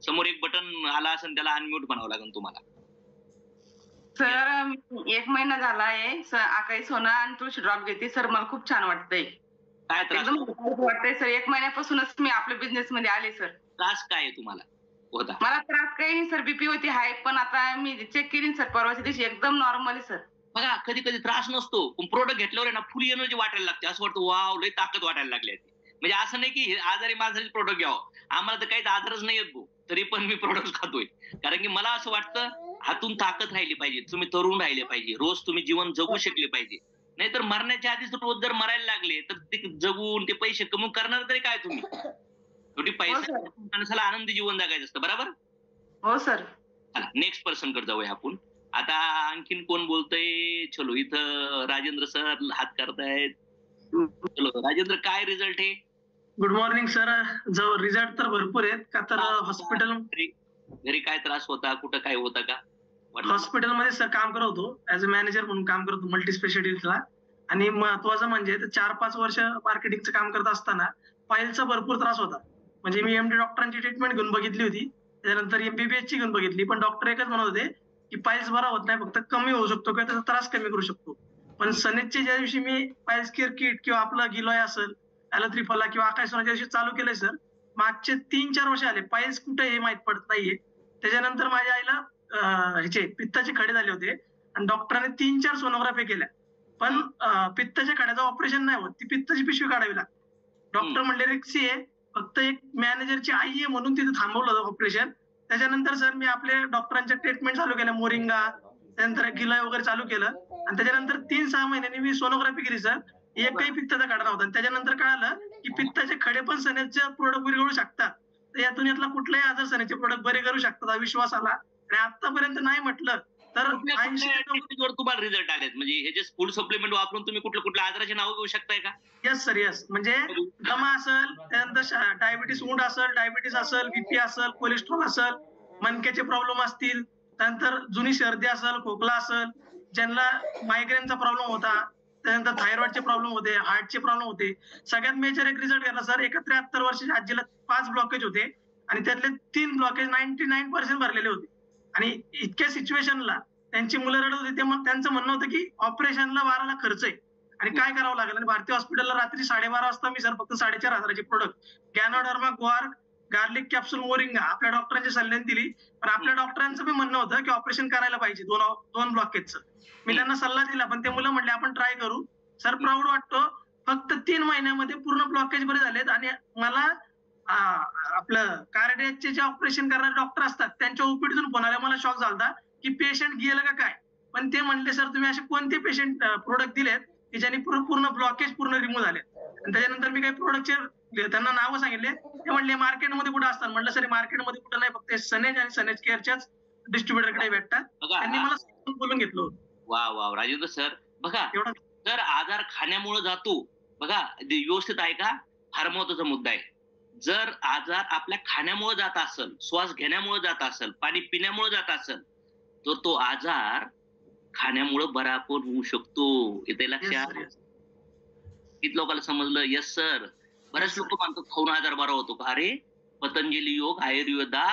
समोर एक बटन आला असेल त्याला अनम्यूट म्हणावं लागेल तुम्हाला. सर 1 महिना झाला आहे आकाई सोना आणि तुळशी ड्रॉप घेते सर, मला खूप छान वाटतंय. काय त्रास एकदम वाटतंय सर. 1 महिन्यापासूनच मी आपल्या बिझनेस मध्ये आले सर. त्रास काय आहे तुम्हाला होता? मला त्रास काही नाही सर, बीपी होती हाय, पण आता मी चेक केली सर परवाच्या दिवशी, एकदम नॉर्मल आहे सर. बघा कधी कधी त्रास नसतो, पण प्रोडक्ट घेतल्यावर आहे ना फुल एनर्जी वाटायला लागते, असं वाटतं वाव लय ताकद वाटायला लागली आहे. म्हणजे असं नाही की आजारी माणसाचे प्रोडक्ट घ्यावं, आम्हाला तर काहीच आजारच नाही येत भाऊ, तरी पण मी प्रोडक्ट खातोय. कारण की मला असं वाटतं हातून ताकद राहिली पाहिजे, तुम्ही तरुण राहिले पाहिजे, रोज तुम्ही जीवन जगू शकले पाहिजे. नाहीतर मरण्याच्या आधीच रोज जर मरायला लागले तर ते जगून ते पैसे कमवून करणार तरी काय तुम्ही? शेवटी पैसा सर. माणसाला आनंदी जीवन जगायचं असतं, बरोबर? हो सर. चला नेक्स्ट पर्सन कडे जाऊया आपण. आता आणखीन कोण बोलतंय? चलो इथं राजेंद्र सर हात करतायत. चलो राजेंद्र, काय रिझल्ट आहे? Good morning sir. जो रिझल्ट तर भरपूर आहेत का, तर हॉस्पिटल घरी काय त्रास होता, कुठं काय होता का? हॉस्पिटलमध्ये सर काम करत होतो, ऍज अ मॅनेजर म्हणून काम करत होतो मल्टी स्पेशालिटीला. आणि महत्वाचं म्हणजे 4-5 वर्ष मार्केटिंगचं काम करत असताना फाईलचा भरपूर त्रास होता. म्हणजे मी एमडी डॉक्टरांची ट्रीटमेंट घेऊन बघितली होती, त्याच्यानंतर एमबीबीएस ची घेऊन बघितली, पण डॉक्टर एकच म्हणत होते की फाईल्स बरा होत नाही, फक्त कमी होऊ शकतो किंवा त्याचा त्रास कमी करू शकतो. पण सनेजचे ज्या दिवशी मी फाईल्स केअर किट किंवा आपलं गिलॉय असेल, ॲलोथ्रिफला किंवा आकाश सोनाच्या दिवशी चालू केलंय सर, मागचे 3-4 वर्ष आले फाईल्स कुठे हे माहित पडत नाहीये. त्याच्यानंतर माझ्या आईला ह्याचे पित्ताचे खडे झाले होते आणि डॉक्टरांनी 3-4 सोनोग्राफी केल्या, पण पित्ताच्या खड्याचं ऑपरेशन नाही होत, ती पित्ताची पिशवी काढावी लागते. डॉक्टर म्हणले रिक्सी आहे, फक्त एक मॅनेजरची आई आहे म्हणून तिथे थांबवलं होतं ऑपरेशन. त्याच्यानंतर सर मी आपल्या डॉक्टरांच्या ट्रीटमेंट चालू केल्या, मोरिंगा, त्यानंतर गिलॉय वगैरे चालू केलं. आणि त्याच्यानंतर 3-6 महिन्यांनी मी सोनोग्राफी केली सर, एकही पित्ताचा खडा नव्हता. आणि त्याच्यानंतर कळालं की पित्ताचे खडे पण सनेजचे प्रोडक्ट विरघळू शकतात, तर यातून यातला कुठलाही आजार सनेजचे प्रोडक्ट बरे करू शकतात हा विश्वास आला. आणि आतापर्यंत नाही म्हटलं तर 80% तुम्हाला रिझल्ट आलेत. म्हणजे हे जे फूड सप्लिमेंट वापरून तुम्ही कुठल्या कुठल्या आजाराची नावं घेऊ शकताय का? Yes sir, yes. म्हणजे दमा असेल, त्यानंतर डायबिटीस उंड असेल, डायबिटीस असेल, बीपी असेल, कोलेस्ट्रॉल असेल, मणक्याचे प्रॉब्लेम असतील, त्यानंतर जुनी सर्दी असेल, खोकला असेल, ज्यांना मायग्रेनचा प्रॉब्लेम होता, त्यानंतर थायरॉइडचे प्रॉब्लेम होते, हार्टचे प्रॉब्लेम होते. सगळ्यात मेजर एक रिझल्ट घेतला सर, एका 73 वर्षाच्या आजीला 5 ब्लॉकेज होते आणि त्यातले 3 ब्लॉकेज 99% भरलेले होते. आणि इतक्या सिच्युएशनला त्यांची मुलं रडत होती, त्यांचं म्हणणं होतं की ऑपरेशनला 12 लाख खर्च आहे आणि काय करावं लागेल. आणि भारतीय हॉस्पिटलला रात्री 12:30 वाजता मी सर फक्त 4,500चे प्रोडक्ट गॅनोडर्मा, ग्वार्क, गार्लिक कॅप्सूल, मोरिंगा आपल्या डॉक्टरांच्या सल्ल्याने दिली. पण आपल्या डॉक्टरांचं मी म्हणणं होतं की ऑपरेशन करायला पाहिजे 2 ब्लॉकेजचं. मी त्यांना सल्ला दिला, पण ते मुलं म्हटले आपण ट्राय करू. सर प्राऊड वाटतो, फक्त 3 महिन्यामध्ये पूर्ण ब्लॉकेज बरे झालेत. आणि मला आपलं कार्डियाकचे जे ऑपरेशन करणारे डॉक्टर असतात त्यांच्या ओपीडीतून फोन आला, मला शॉक झाला की पेशंट गेलं का काय. पण ते म्हणले सर तुम्ही असे कोणते पेशंट प्रोडक्ट दिलेत की ज्यांनी पूर्ण ब्लॉकेज पूर्ण रिमूव्ह झाले. आणि त्याच्यानंतर मी काही प्रोडक्टचे त्यांना नावं सांगितले, ते म्हणले मार्केटमध्ये कुठे असतात. म्हटलं सर मार्केटमध्ये कुठं नाही, फक्त सनेज आणि सनेज केअरच्याच डिस्ट्रीब्युटरकडे भेटतात. त्यांनी मला बोलून घेतलं होतं. वा वा राजेंद्र सर, बघा जर आजार खाण्यामुळे जातो, बघा व्यवस्थित आहे का, फार महत्वाचा मुद्दा आहे. जर आजार आपल्या खाण्यामुळे जात असेल, श्वास घेण्यामुळे जात असेल, पाणी पिण्यामुळे जात असेल, तर तो आजार खाण्यामुळे बरा पण होऊ शकतो. येते लक्षात? किती लोकांना समजलं? Yes sir. बरेच लोक मानतात खाऊन आजार बरा होतो का. अरे पतंजली योग आयुर्वेदा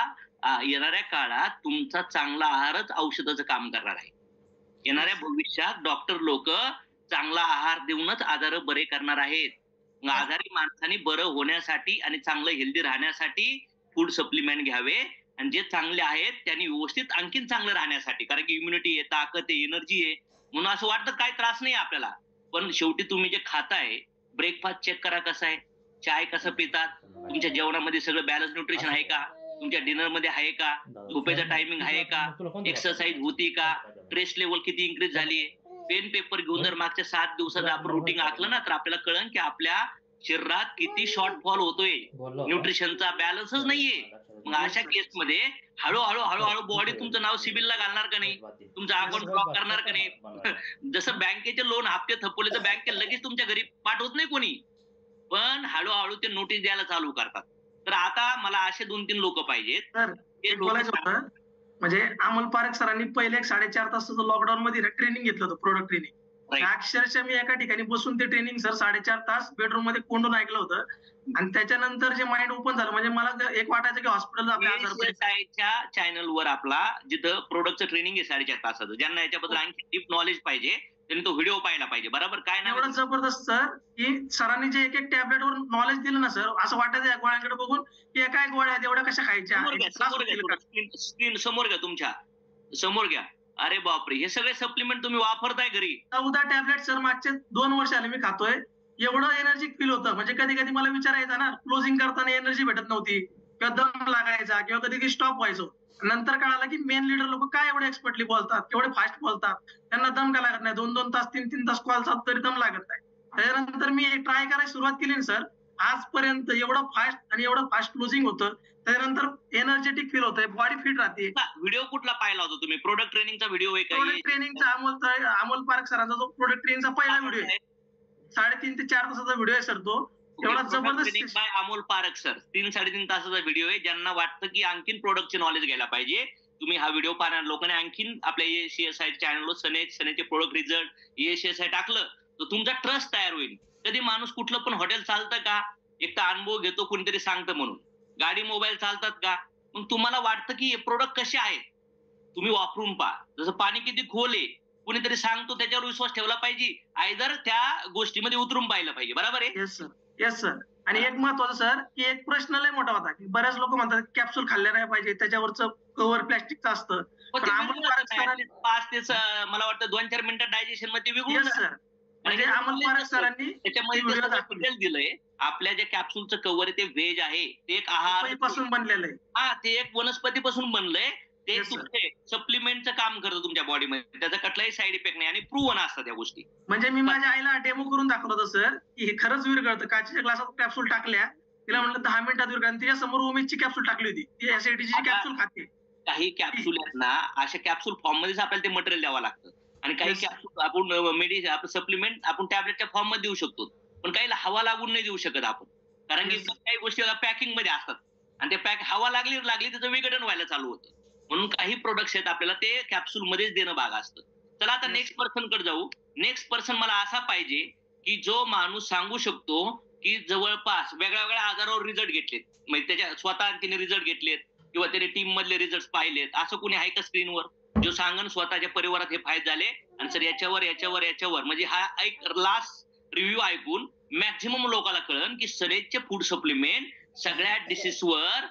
येणाऱ्या काळात तुमचा चांगला आहारच औषधाचं काम करणार आहे. येणाऱ्या भविष्यात डॉक्टर लोक चांगला आहार देऊनच आजार बरे करणार आहेत. आजारी माणसाने बरं होण्यासाठी आणि चांगलं हेल्दी राहण्यासाठी फूड सप्लिमेंट घ्यावे, आणि जे चांगले आहेत त्यांनी व्यवस्थित आणखीन चांगलं राहण्यासाठी. कारण की इम्युनिटी आहे, ताकद आहे, एनर्जी आहे, म्हणून असं वाटतं काय त्रास नाही आपल्याला. पण शेवटी तुम्ही जे खाताय, ब्रेकफास्ट चेक करा कसा आहे, चाय कसं पितात, तुमच्या जेवणामध्ये सगळं बॅलन्स न्यूट्रिशन आहे का, तुमच्या डिनर मध्ये आहे का, झोपेचं टायमिंग आहे का, एक्सरसाइज होती का, स्ट्रेस लेवल किती इन्क्रीज झाली आहे. पेन पेपर घेऊन जर मागच्या 7 दिवसात आपण रुटीन आखलं ना, तर आपल्याला कळेल की आपल्या शरीरात किती शॉर्टफॉल होतोय, न्यूट्रिशनचा बॅलन्सच नाहीये. मग अशा केसमध्ये हळूहळू बॉडी तुमचं नाव सिबिलला घालणार का नाही, तुमचं अकाउंट ब्लॉक करणार का नाही. जसं बँकेचे लोन हप्ते थपवले तर बँकेत लगेच तुमच्या घरी पाठवत नाही कोणी, पण हळूहळू ते नोटीस द्यायला चालू करतात. तर आता मला असे 2-3 लोक पाहिजेत. म्हणजे अमोल पारेख सरांनी पहिले 4.5 तासाचं लॉकडाऊन मध्ये ट्रेनिंग घेतलं होतं, प्रोडक्ट ट्रेनिंग. अक्षरशः मी एका ठिकाणी बसून ते ट्रेनिंग सर 4.5 तास बेडरूम मध्ये कोंडून ऐकलं होतं. आणि त्याच्यानंतर जे माइंड ओपन झालं म्हणजे मला एक वाटायचं की हॉस्पिटल ASIच्या चॅनलवर आपला जिथं प्रोडक्टचं ट्रेनिंग आहे 4.5 तासाचं, ज्यांना याच्याबद्दल आणखी डीप नॉलेज पाहिजे त्यांनी तो व्हिडिओ पाहायला पाहिजे. बरोबर? काय नाव एवढं जबरदस्त सर की सरांनी जे एक टॅबलेटवर नॉलेज दिलं ना सर, असं वाटायचं या गोळ्यांकडे बघून की काय गोळ्या आहेत एवढ्या कशा खायच्या. स्क्रीन समोर घ्या, तुमच्या समोर घ्या. अरे बापरे, हे सगळे सप्लिमेंट तुम्ही वापरताय घरी? 14 टॅबलेट सर मागचे 2 वर्ष आले मी खातोय. एवढं एनर्जी फील होतं म्हणजे कधी कधी मला विचारायचं ना, क्लोजिंग करताना एनर्जी भेटत नव्हती किंवा दम लागायचा किंवा कधी कधी स्टॉप व्हायचो. नंतर कळालं की मेन लीडर लोक काय एवढे एक्सपर्टली बोलतात, केवढे फास्ट बोलतात, त्यांना दम का लागत नाही. 2-2 तास 3-3 तास कॉल चालतो तरी दम लागत नाही. त्याच्यानंतर मी ट्राय करायला सुरुवात केली ना सर, आजपर्यंत एवढं फास्ट आणि एवढं फास्ट क्लोजिंग होतं. त्याच्यानंतर एनर्जेटिक फील होतंय, बॉडी फिट राहते. व्हिडिओ कुठला पाहिला होता तुम्ही? प्रोडक्ट ट्रेनिंगचा व्हिडिओ आहे का? प्रोडक्ट ट्रेनिंगचा अमोल पारख सरांचा जो प्रोडक्ट ट्रेनिंगचा पहिला व्हिडिओ आहे, 3.5 ते 4 तासाचा व्हिडिओ आहे सर तो. एवढा जबरदस्त बाय अमोल पारख सर. 3-3.5 तासाचा व्हिडिओ आहे. ज्यांना वाटतं की आणखीन प्रोडक्टचे नॉलेज घ्यायला पाहिजे, तुम्ही हा व्हिडिओ पाहणार. लोकांनी आणखीन आपल्या ASI चॅनलवर सनेचे प्रोडक्ट रिझल्ट ASI टाकलं तर तुमचा ट्रस्ट तयार होईल. कधी माणूस कुठलं पण हॉटेल चालतं का? एक तर अनुभव घेतो कोणीतरी सांगतं म्हणून. गाडी मोबाईल चालतात का? मग तुम्हाला वाटतं की हे प्रोडक्ट कसे आहेत, तुम्ही वापरून पहा. जसं पाणी किती खोल आहे, कुणीतरी सांगतो त्याच्यावर विश्वास ठेवला पाहिजे, आयदर त्या गोष्टीमध्ये उतरून पाहिलं पाहिजे. बरोबर आहे? Yes sir. आणि एक महत्वाचं सर की एक प्रश्न लय मोठा होता की बऱ्याच लोक म्हणतात कॅप्सूल खाल्ले नाही पाहिजे, त्याच्यावरचं कव्हर प्लॅस्टिकचं असतं. पण अमोल पारख सरांनी 5 ते मला वाटतं 2-4 मिनिटं डायजेशन मध्ये विकून सर म्हणजे अमोल पारख सरांनी त्याच्यामध्ये दिलंय. आपल्या ज्या कॅप्सूलचं कव्हर आहे ते व्हेज आहे, ते एक आहार पासून बनलेलं आहे. हा, ते एक वनस्पतीपासून बनलंय. ते तुमचे सप्लिमेंटचं काम करतं तुमच्या बॉडीमध्ये. त्याचा कुठलाही साईड इफेक्ट नाही आणि प्रूव्हन असतात त्या गोष्टी. म्हणजे मी माझ्या आईला डेमो करून दाखवलं होतं सर की हे खरंच विरघळतं. काचेच्या ग्लासात कॅप्सूल टाकल्या, तिला म्हणलं 10 मिनिटात विरघळतं, आणि तिच्या समोर उमेदची कॅप्सूल टाकली होती. ती ऍसिडिटीची कॅप्सूल खाते. काही कॅप्सूल आहेत ना, अशा कॅप्सूल फॉर्म मध्येच आपल्याला ते मटेरियल द्यावं लागतं. आणि काही कॅप्सूल आपण सप्लिमेंट आपण टॅबलेटच्या फॉर्म मध्ये देऊ शकतो, पण काही हवा लागून नाही देऊ शकत आपण. कारण की काही गोष्टी पॅकिंग मध्ये असतात आणि ते पॅक हवा लागली त्याचं विघटन व्हायला चालू होतं. म्हणून काही प्रोडक्ट्स आहेत आपल्याला ते कॅप्सूल मध्येच देणं भाग असतं. चला आता नेक्स्ट पर्सन कडे जाऊ. नेक्स्ट पर्सन मला असा पाहिजे की जो माणूस सांगू शकतो की जवळपास वेगळ्या वेगळ्या आजारावर रिझल्ट घेतलेत, म्हणजे त्याच्या स्वतः तिने रिझल्ट घेतलेत किंवा त्याने टीम मधले रिझल्ट पाहिलेत. असं कोणी आहे का स्क्रीनवर जो सांगन स्वतःच्या परिवारात हे फायदे झाले आणि सर याच्यावर म्हणजे हा एक लास्ट रिव्ह्यू ऐकून मॅक्झिमम लोकांना कळन की सनेजचे फूड सप्लिमेंट सगळ्या डिसीजवर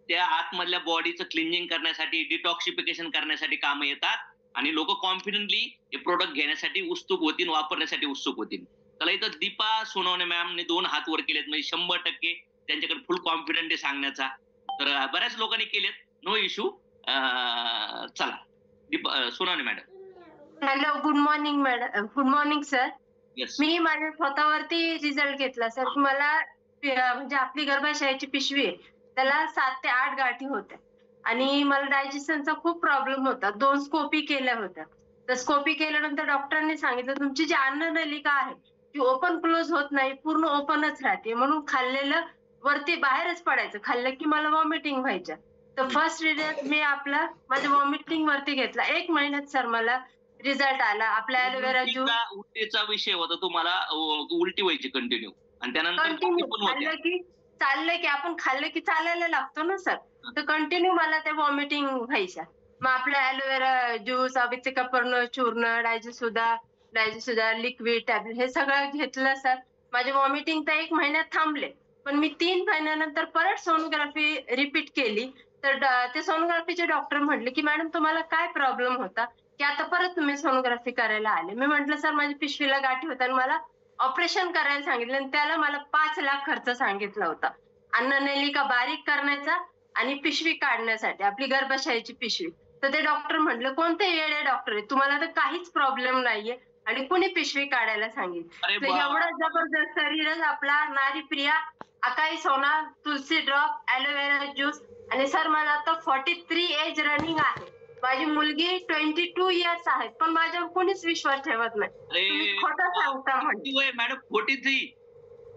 त्या आतमधल्या बॉडीचं क्लिनिंग करण्यासाठी, डिटॉक्सिफिकेशन करण्यासाठी कामं येतात आणि लोक कॉन्फिडंटली हे प्रोडक्ट घेण्यासाठी उत्सुक होतील, वापरण्यासाठी उत्सुक होतील. त्याला इथं दीपा सोनवणे मॅमने 2 हात वर केलेत, म्हणजे 100% त्यांच्याकडे फुल कॉन्फिडंट आहे सांगण्याचा. तर बऱ्याच लोकांनी केलेत, नो इश्यू. चला Deepa Sonawane madam. Hello, good morning madam. Good morning sir. Yes. मी माझ्या स्वतःवरती रिझल्ट घेतला सर. मला म्हणजे आपली गर्भाशयाची पिशवी आहे, त्याला 7 ते 8 गाठी होत्या आणि मला डायजेशनचा खूप प्रॉब्लेम होता. 2 स्कोपी केल्या होत्या. तर स्कोपी केल्यानंतर डॉक्टरांनी सांगितलं तुमची जी अन्ननलिका आहे ती ओपन क्लोज होत नाही, पूर्ण ओपनच राहते, म्हणून खाल्लेलं वरती बाहेरच पडायचं. खाल्लं की मला वॉमिटिंग व्हायच्या. तर फर्स्ट रिझल्ट मी आपला माझ्या वॉमिटिंग वरती घेतला. 1 महिन्यात सर मला रिझल्ट आला. आपला ॲलोवेरा ज्यूस. उलटीचा विषय होता तुम्हाला, उलटी व्हायची कंटिन्यू आणि त्यानंतर चाललं की आपण खाल्लं की चालायला लागतो ना सर, तर कंटिन्यू मला ते वॉमिटिंग व्हायच्या. मग आपलं ॲलोवेरा ज्यूस, अवितिकापर्ण चूर्ण, डायजेसुदा लिक्विड टॅबलेट हे सगळं घेतलं सर. माझे वॉमिटिंग तर 1 महिन्यात थांबले, पण मी 3 महिन्यानंतर परत सोनोग्राफी रिपीट केली. तर ते सोनोग्राफीचे डॉक्टर म्हटले की मॅडम तुम्हाला काय प्रॉब्लेम होता की आता परत तुम्ही सोनोग्राफी करायला आले. मी म्हटलं सर माझी पिशवीला गाठी होता आणि मला ऑपरेशन करायला सांगितलं आणि त्याला मला 5 लाख खर्च सांगितला होता. अन्ननलिका बारीक करण्याचा आणि पिशवी काढण्यासाठी, आपली गर्भाशयाची पिशवी. तर ते डॉक्टर म्हटलं कोणते येडे डॉक्टर आहे, तुम्हाला तर काहीच प्रॉब्लेम नाहीये आणि कुणी पिशवी काढायला सांगितलं. तर एवढा जबरदस्त शरीरच आपला नारीप्रिया, अकाई सोना, तुलसी ड्रॉप, ॲलोवेरा ज्यूस. आणि सर मला आता 43 एज रनिंग आहे. माझी मुलगी 22 इयर्स आहे, पण माझ्यावर कोणीच विश्वास ठेवत नाही. तुम्ही खोटं सांगता म्हणजे. मॅडम 43?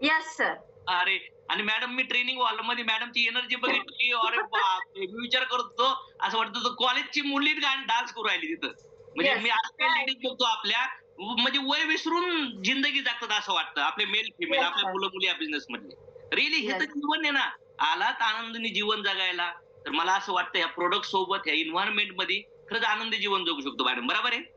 Yes sir. अरे, आणि मॅडम मी ट्रेनिंग हॉल मध्ये मॅडमची एनर्जी बघितली, अरे बापरे, मी विचार करतो असं वाटतं कॉलेजची मुली डान्स करू राहिली तिथं. म्हणजे मी आजकाल लेडीज बघतो आपल्या म्हणजे वय विसरून जिंदगी जगतात असं वाटतं. आपले मेल फिमेल, Yes, आपल्या sir. मुलं मुली या बिझनेस मधले. रिअली हे तर Yes. जीवन आहे ना. आलात आनंदाने जीवन जगायला, तर मला असं वाटतं या प्रोडक्ट सोबत, या एन्व्हायरमेंट मध्ये खरंच आनंदी जीवन जगू शकतो मॅडम. बरोबर आहे?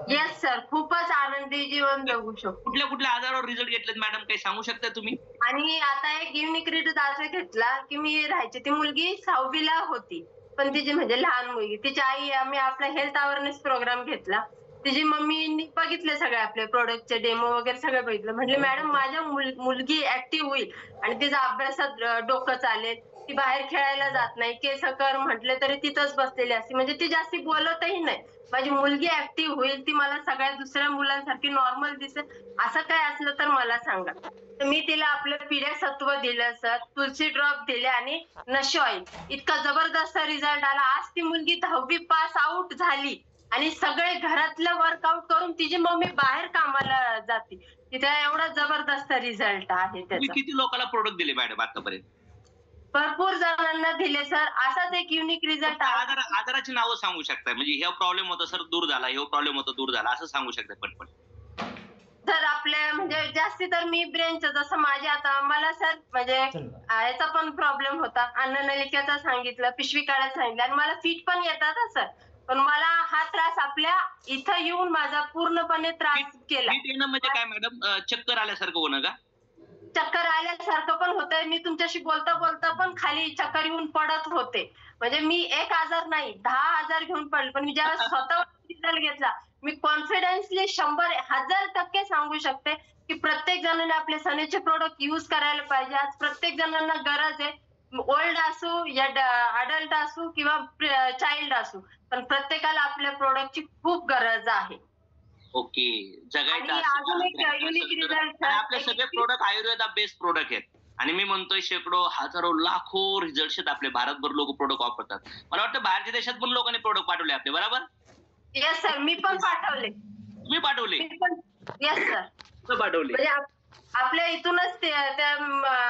येस सर, खूपच आनंदी जीवन जगू शकतो. कुठल्या आजारावर रिझल्ट घेतलेत मॅडम, काही सांगू शकता तुम्ही? आणि आता एक युनिक रिझल्ट असा घेतला की मी राहायची, ती मुलगी 6वीला होती, पण तिची म्हणजे लहान मुलगी, तिची आई, आम्ही आपला हेल्थ अवेअरनेस प्रोग्राम घेतला. तिची मम्मीनी बघितले सगळे आपले प्रोडक्टचे डेमो वगैरे सगळं बघितलं. म्हटले मॅडम माझ्या मुलगी ऍक्टिव्ह होईल आणि तिचं अभ्यासात डोकं चालेल, ती बाहेर खेळायला जात नाही, केस कर म्हटले तरी तिथंच बसलेली असते, म्हणजे ती जास्ती बोलतही नाही. माझी मुलगी ऍक्टिव्ह होईल, ती मला सगळ्या दुसऱ्या मुलांसारखी नॉर्मल दिसेल, असं काय असलं तर मला सांगा. तर मी तिला आपलं पिढ्या सत्व दिलं सर, तुलसी ड्रॉप दिले आणि नशो ऑइल. इतका जबरदस्त रिझल्ट आला. आज ती मुलगी 10वी पास आउट झाली आणि सगळे घरातलं वर्कआउट करून तिची मम्मी बाहेर कामाला जाते. तिथे एवढा जबरदस्त रिझल्ट आहे तुम्ही त्याचा. किती लोकांना प्रोडक्ट दिले मॅडम आतापर्यंत? भरपूर जणांना दिले सर. असाच एक युनिक रिझल्ट आहे. आजाराची नावं सांगू शकता, म्हणजे हे प्रॉब्लेम होता सर दूर झाला, हे प्रॉब्लेम होता दूर झाला, असं सांगू शकता पटपट? सर आपल्या म्हणजे जास्ती तर मी ब्रेनचं, जसं माझे आता मला सर म्हणजे याचा पण प्रॉब्लेम होता, अन्ननलिकेचा सांगितलं, पिशवी काढायला सांगितलं आणि मला फिट पण येतात सर. पण मला हा त्रास आपल्या इथं येऊन माझा पूर्णपणे त्रास केला. फिट येणं म्हणजे काय मॅडम? चक्कर आल्यासारखं होणं का? चक्कर आल्यासारखं पण होतंय. मी तुमच्याशी बोलता बोलता पण खाली चक्कर येऊन पडत होते. म्हणजे मी एक आजार नाही 10 आजार घेऊन पडले. पण मी जेव्हा स्वतः रिझल्ट घेतला, मी कॉन्फिडन्सली 100,000% सांगू शकते की प्रत्येक जणांनी आपले सनेचे प्रोडक्ट युज करायला पाहिजे. आज प्रत्येक जणांना गरज आहे, ओल्ड असू या अडल्ट असू किंवा चाइल्ड असू, पण प्रत्येकाला आपल्या प्रोडक्टची खूप गरज आहे. ओके, जगायचं आणि असेल अजून एक तर युनिक असेल तर. रिझल्ट आणि आपले सगळे प्रोडक्ट आयुर्वेदा बेस्ड प्रोडक्ट आहेत आणि मी म्हणतोय शेकडो हजारो लाखो रिझल्ट आहेत आपले. भारतभर लोक प्रोडक्ट वापरतात. मला वाटतं बाहेरच्या देशात पण लोकांनी प्रोडक्ट पाठवले आपले, बरोबर? येस सर, मी पण पाठवले. तुम्ही पाठवले? Yes sir. पाठवले म्हणजे आपल्या इथूनच त्या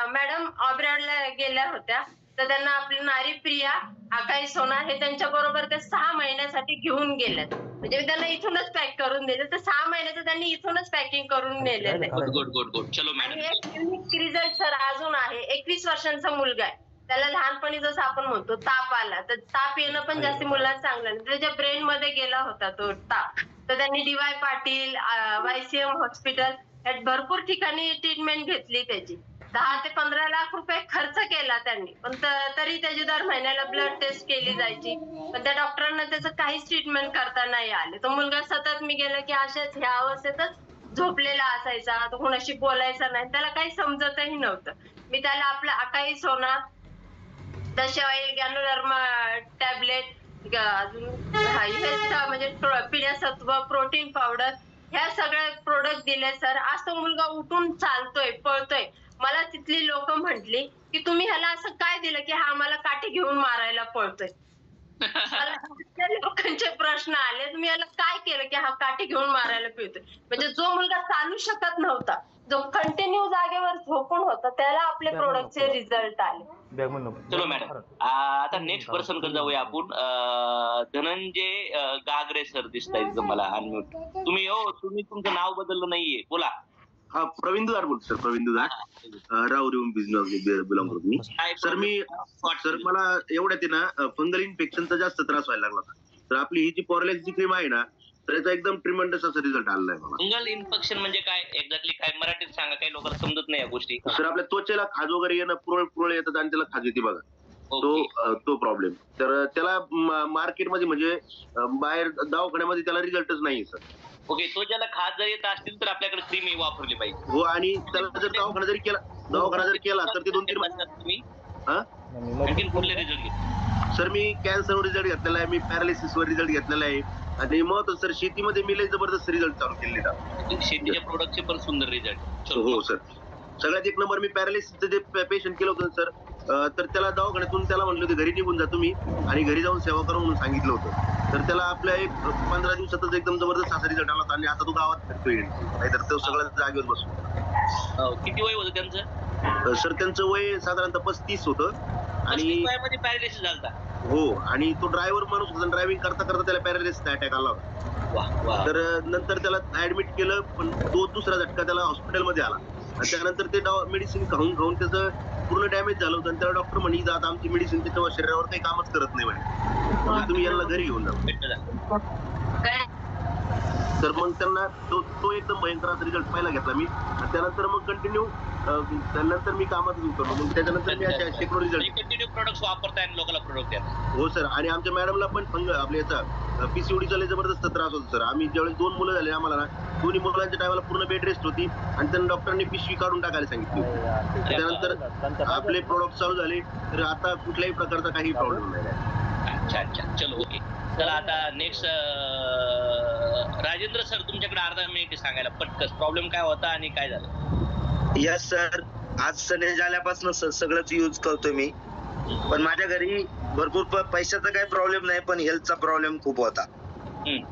मॅडम ऑब्रॉडला गेल्या होत्या, तर त्यांना आपली नारी प्रिया, आकाई सोना हे त्यांच्या बरोबर ते 6 महिन्यासाठी घेऊन गेलेत. म्हणजे त्यांना इथूनच पॅक करून दिले, तर 6 महिन्याचं त्यांनी इथूनच पॅकिंग करून नेलेलं आहे. गुड. चलो आणि मॅडम. एक युनिक रिझल्ट सर अजून आहे. 21 वर्षांचा मुलगा आहे, त्याला लहानपणी जसं आपण म्हणतो ताप आला, तर ताप येणं पण जास्त मुलांना चांगलं नाही. त्याच्या ब्रेन मध्ये गेला होता तो ताप, तर त्यांनी DY पाटील, YCM हॉस्पिटल यात भरपूर ठिकाणी ट्रीटमेंट घेतली त्याची. 10 ते 15 लाख रुपये खर्च केला त्यांनी, पण तरी त्याची दर महिन्याला ब्लड टेस्ट केली जायची, पण त्या डॉक्टरांना त्याचं काहीच ट्रीटमेंट करता नाही आले. तो मुलगा सतत मी गेले की अशाच ह्या अवस्थेतच झोपलेला असायचा, तो कोणाशी बोलायचा नाही, त्याला काही समजतही नव्हतं. मी त्याला आपला अकाई सोना, दशवाईल, गॅनोडर्मा टॅबलेट, अजून म्हणजे पिढ्यासत्व, प्रोटीन पावडर, ह्या सगळे प्रोडक्ट दिले सर. आज तो मुलगा उठून चालतोय, पळतोय. मला तिथली लोक म्हटली की तुम्ही ह्याला असं काय दिलं की हा आम्हाला काठी घेऊन मारायला पळतोय. लोकांचे प्रश्न आले, तुम्ही याला काय केलं की हा काठी घेऊन मारायला पळतोय. म्हणजे जो मुलगा चालू शकत नव्हता, जो कंटिन्यू जागेवर झोपून होता, त्याला आपले प्रोडक्टचे रिझल्ट आले. चलो मॅडम, आता नेक्स्ट पर्सन कडे जाऊया आपण. धनंजय गागरे सर दिसतायत मला अनम्यूट. तुम्ही तुमचं नाव बदललं नाहीये, बोला. हा, प्रवीण दुधार बोलतो सर. प्रवीण दुधार, राऊरी बिझनेस बिलॉंग करतो मी. सर मला एवढ्यात आहे ना फंगल इन्फेक्शनचा जास्त त्रास व्हायला लागला. तर आपली ही जी पॉरलेक्सची क्रीम आहे ना, तर याचा एकदम ट्रिमेंडस असा रिझल्ट आलेला आहे मला. फंगल इन्फेक्शन म्हणजे काय एक्झॅक्टली? काय मराठीत सांगा, काही लोकांना समजत नाही या गोष्टी. सर आपल्या त्वचेला खाज वगैरे येणं, पुरळ येतात आणि त्याला खाज येते बघा, तो प्रॉब्लेम. तर त्याला मार्केटमध्ये म्हणजे बाहेर दवाखान्यामध्ये त्याला रिझल्टच नाही सर. ओके, तो ज्याला खाज जर येत असतील तर आपल्याकडे क्रीम वापरली पाहिजे. हो, आणि त्याला जर दवाखाना जर केला तर ते 2-3 तुम्ही हा आणखी कुठले रिझल्ट घेतले? सर मी कॅन्सरवर रिझल्ट घेतलेला आहे, मी पॅरालिसिसवर रिझल्ट घेतलेला आहे, आणि मग सर शेतीमध्ये मी लय जबरदस्त रिझल्ट चालू केलेला. शेतीच्या प्रोडक्टचे पण सुंदर रिझल्ट. हो सर, सगळ्यात एक नंबर. मी पॅरालिसिसचं जे पेशंट केलं होतं सर, तर त्याला दवाखान्यातून त्याला म्हटलं होतं घरी निघून जा तुम्ही आणि घरी जाऊन सेवा करा म्हणून सांगितलं होतं. तर त्याला आपल्या एक 15 दिवसातच एकदम जबरदस्त असा रिझल्ट आला होता आणि आता तो गावात फिरतोय. नाहीतर तो सगळ्या जागेवर बसतो. किती वय होतं त्यांचं? सर त्यांचं वय साधारणतः 35 होतं आणि वयामध्ये पॅरालिसिस झाला. हो, आणि तो ड्रायव्हर माणूस होता, ड्रायव्हिंग करता करता त्याला पॅरालिसिसचा अटॅक आला होता. वा वा. तर नंतर त्याला ऍडमिट केलं, पण तो दुसरा झटका त्याला हॉस्पिटलमध्ये आला आणि त्यानंतर ते मेडिसिन खाऊन खाऊन त्याचं पूर्ण डॅमेज झालं होतं आणि त्याला डॉक्टर म्हणे आता आमची मेडिसिन त्याच्या शरीरावर काही कामच करत नाही म्हणे, मग तुम्ही यांना घरी घेऊन जा. भेटलं झालं. काय तर मग त्यांना तो एकदम भयंकर असा रिझल्ट पहिला घेतला मी आणि त्यानंतर मग कंटिन्यू त्यानंतर मी कामातच उतरलो. मग त्याच्यानंतर मी अशा शेकडो रिझल्ट. कंटिन्यू प्रोडक्ट वापरताय आणि लोकांना प्रोडक्ट देतात. हो सर, आणि आमच्या मॅडमला पण आपल्या याचा पीसीओडीचा लय जबरदस्त त्रास होता सर. आम्ही ज्यावेळेस 2 मुलं झाले आम्हाला ना, दोन्ही मुलांच्या टायमाला पूर्ण बेड रेस्ट होती आणि त्यांना डॉक्टरांनी पिशवी काढून टाकायला सांगितली होती. त्यानंतर आपले प्रोडक्ट चालू झाले, तर आता कुठल्याही प्रकारचा काही प्रॉब्लेम नाही. अच्छा अच्छा, चलो ओके. चला आता नेक्स्ट राजेंद्र सर, तुमच्याकडे अर्धा मिनिट सांगायला पटकन प्रॉब्लेम काय होता आणि काय झालं. यस सर, आज सणे झाल्यापासून सगळंच यूज करतोय मी, पण माझ्या घरी भरपूर पैशाचा काही प्रॉब्लेम नाही, पण हेल्थचा प्रॉब्लेम खूप होता.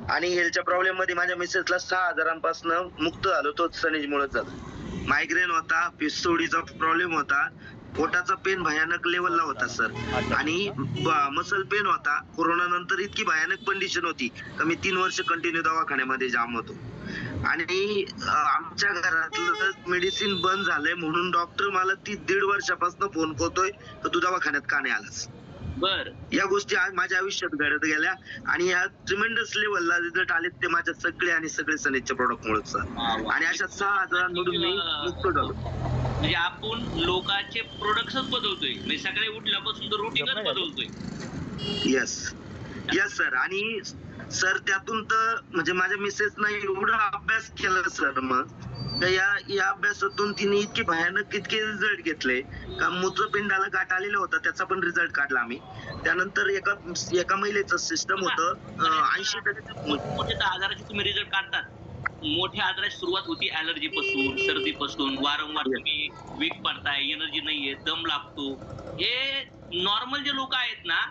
आणि हेल्थच्या प्रॉब्लेम मध्ये माझ्या मिसेसला 6,000पासून मुक्त झालो, तो सनेजमुळेच झाला. मायग्रेन होता, पिस्तोडीचा प्रॉब्लेम होता, पोटाचा पेन भयानक लेवलला होता सर, आणि मसल पेन होता. कोरोना नंतर इतकी भयानक कंडिशन होती का मी 3 वर्ष कंटिन्यू दवाखान्यामध्ये जाम होतो. आणि आमच्या घरातलं मेडिसिन बंद झालंय म्हणून डॉक्टर मला 1.5 वर्षापासून फोन करतोय तर तू दवाखान्यात का नाही आलास. बर, या गोष्टी आज माझ्या आयुष्यात घडत गेल्या आणि या ट्रिमेंडस लेवलला रिझल्ट आले ते माझ्या सगळे सनेजच्या प्रोडक्ट मुळे. आणि अशा 6,000 मधून मी मुक्त झालो. म्हणजे आपण लोकांचे प्रोडक्ट्सच बदलतोय, म्हणजे सकाळी उठल्यापासून तर रुटीनच बदलतोय. Yes yes sir. आणि सर त्यातून तर म्हणजे माझ्या मिसेसना एवढा अभ्यास केला सर, मग या अभ्यासातून तिने इतके भयानक इतके रिझल्ट घेतले का मूत्रपिंडाला गाठ आलेला होता, त्याचा पण रिझल्ट काढला आम्ही. त्यानंतर एका महिलेचं सिस्टम होतं 80%. मोठ्या आजाराचे तुम्ही रिझल्ट काढतात. मोठ्या आजाराची सुरुवात होती ऍलर्जी पासून, सर्दी पासून, वारंवार तुम्ही वीक पडताय, एनर्जी नाहीये, दम लागतो. हे नॉर्मल जे लोक आहेत ना